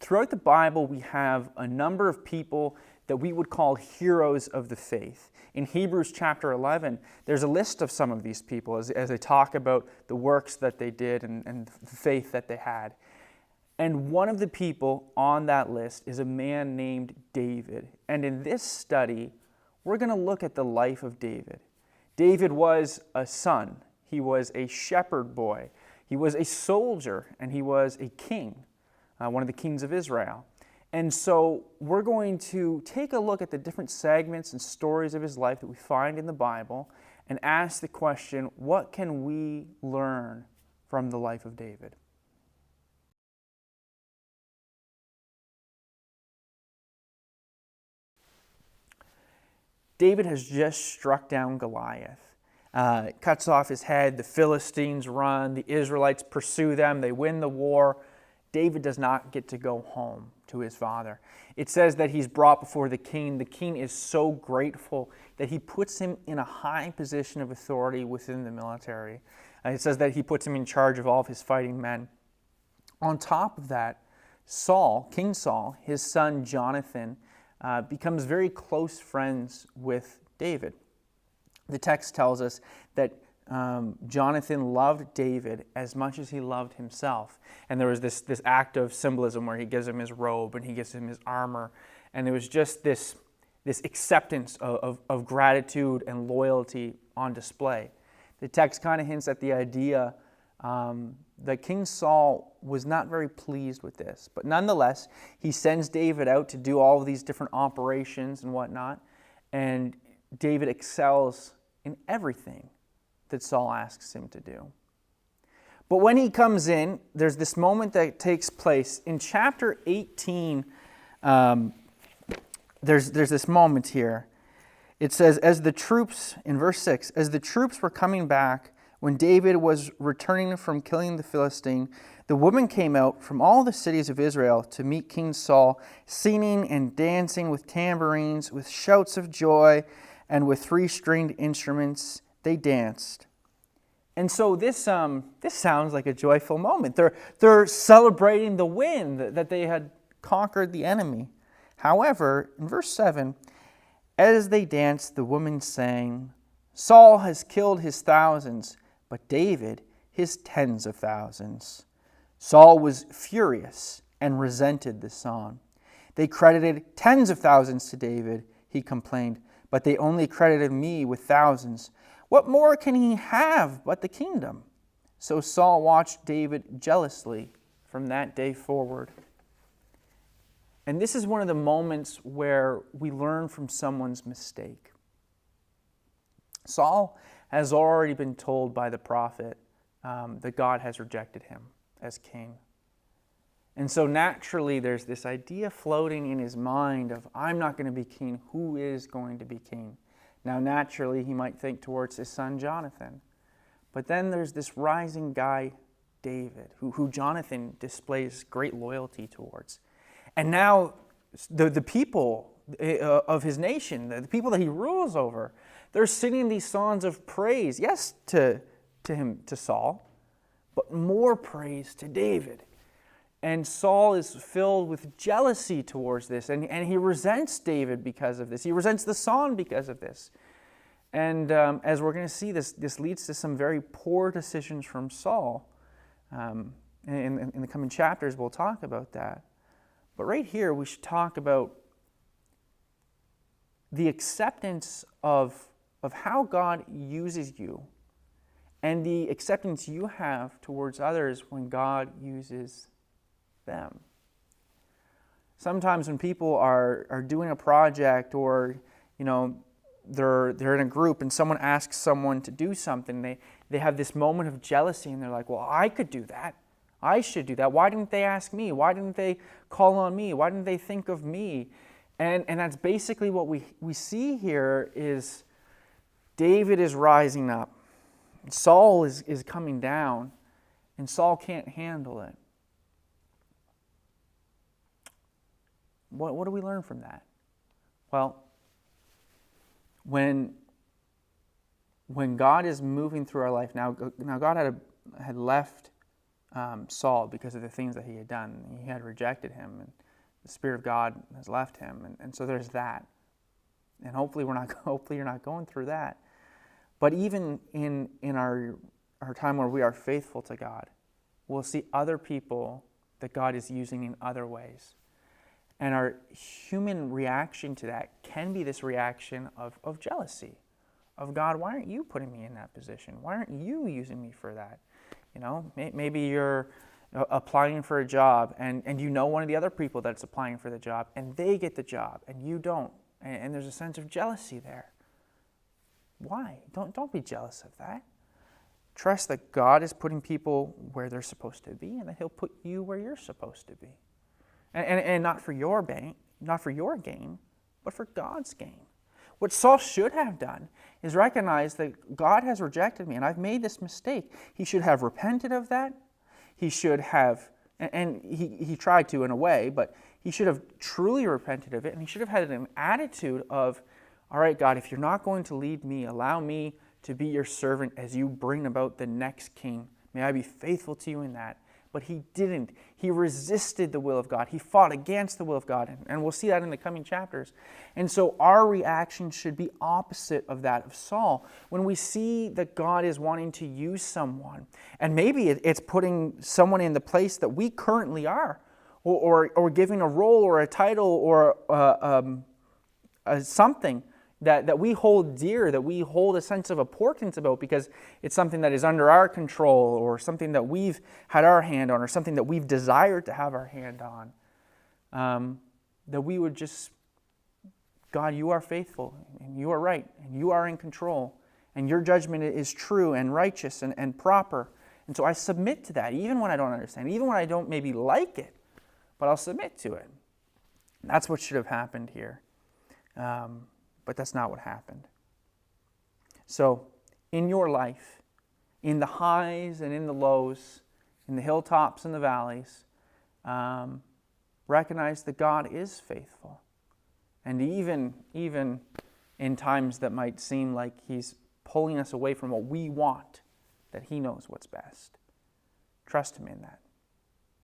throughout the Bible, we have a number of people that we would call heroes of the faith. In Hebrews chapter 11, there's a list of some of these people as they talk about the works that they did and the faith that they had. And one of the people on that list is a man named David. And in this study, we're going to look at the life of David. David was a son. He was a shepherd boy. He was a soldier, and he was a king, one of the kings of Israel. And so we're going to take a look at the different segments and stories of his life that we find in the Bible and ask the question, what can we learn from the life of David? David has just struck down Goliath. Cuts off his head, the Philistines run, the Israelites pursue them, they win the war. David does not get to go home to his father. It says that he's brought before the king. The king is so grateful that he puts him in a high position of authority within the military. It says that he puts him in charge of all of his fighting men. On top of that, Saul, King Saul, his son Jonathan, becomes very close friends with David. The text tells us that Jonathan loved David as much as he loved himself. And there was this act of symbolism where he gives him his robe and he gives him his armor. And there was just this acceptance of gratitude and loyalty on display. The text kind of hints at the idea that King Saul was not very pleased with this. But nonetheless, he sends David out to do all of these different operations and whatnot. And David excels in everything that Saul asks him to do. But when he comes in, there's this moment that takes place. In chapter 18, there's this moment here. It says, in verse 6, as the troops were coming back, when David was returning from killing the Philistine, the women came out from all the cities of Israel to meet King Saul, singing and dancing with tambourines, with shouts of joy, and with three-stringed instruments. They danced. And so this sounds like a joyful moment. They're celebrating the win, that they had conquered the enemy. However, in verse 7, as they danced, the women sang, Saul has killed his thousands, but David his tens of thousands. Saul was furious and resented the song. They credited tens of thousands to David, he complained, but they only credited me with thousands. What more can he have but the kingdom? So Saul watched David jealously from that day forward. And this is one of the moments where we learn from someone's mistake. Saul has already been told by the prophet that God has rejected him as king. And so naturally there's this idea floating in his mind of, I'm not going to be king. Who is going to be king? Now naturally he might think towards his son Jonathan. But then there's this rising guy, David, who Jonathan displays great loyalty towards. And now the people of his nation, the people that he rules over, they're singing these songs of praise, yes, to him, to Saul, but more praise to David. And Saul is filled with jealousy towards this, and he resents David because of this. He resents the song because of this. And as we're going to see, this leads to some very poor decisions from Saul. In the coming chapters, we'll talk about that. But right here, we should talk about the acceptance of how God uses you and the acceptance you have towards others when God uses them. Sometimes when people are doing a project or, they're in a group and someone asks someone to do something, they have this moment of jealousy and they're like, well, I could do that. I should do that. Why didn't they ask me? Why didn't they call on me? Why didn't they think of me? And that's basically what we see here is David is rising up. Saul is coming down, and Saul can't handle it. What do we learn from that? Well, when God is moving through our life, now God had left Saul because of the things that he had done. He had rejected him, and the Spirit of God has left him, and so there's that. And hopefully you're not going through that. But even in our time where we are faithful to God, we'll see other people that God is using in other ways. And our human reaction to that can be this reaction of jealousy, of God, why aren't you putting me in that position? Why aren't you using me for that? Maybe you're applying for a job and you know one of the other people that's applying for the job and they get the job and you don't. And there's a sense of jealousy there. Why? Don't be jealous of that. Trust that God is putting people where they're supposed to be and that He'll put you where you're supposed to be. And not for your gain, but for God's gain. What Saul should have done is recognize that God has rejected me and I've made this mistake. He should have repented of that. He should have, and he tried to in a way, but he should have truly repented of it, and he should have had an attitude of, all right, God, if you're not going to lead me, allow me to be your servant as you bring about the next king. May I be faithful to you in that. But he didn't. He resisted the will of God. He fought against the will of God. And we'll see that in the coming chapters. And so our reaction should be opposite of that of Saul. When we see that God is wanting to use someone, and maybe it's putting someone in the place that we currently are, or giving a role or a title or something that we hold dear, that we hold a sense of importance about because it's something that is under our control or something that we've had our hand on or something that we've desired to have our hand on, that we would just, God, you are faithful and you are right and you are in control and your judgment is true and righteous and proper. And so I submit to that even when I don't understand, even when I don't maybe like it, but I'll submit to it. That's what should have happened here. But that's not what happened. So, in your life, in the highs and in the lows, in the hilltops and the valleys, recognize that God is faithful. And even in times that might seem like He's pulling us away from what we want, that He knows what's best. Trust Him in that.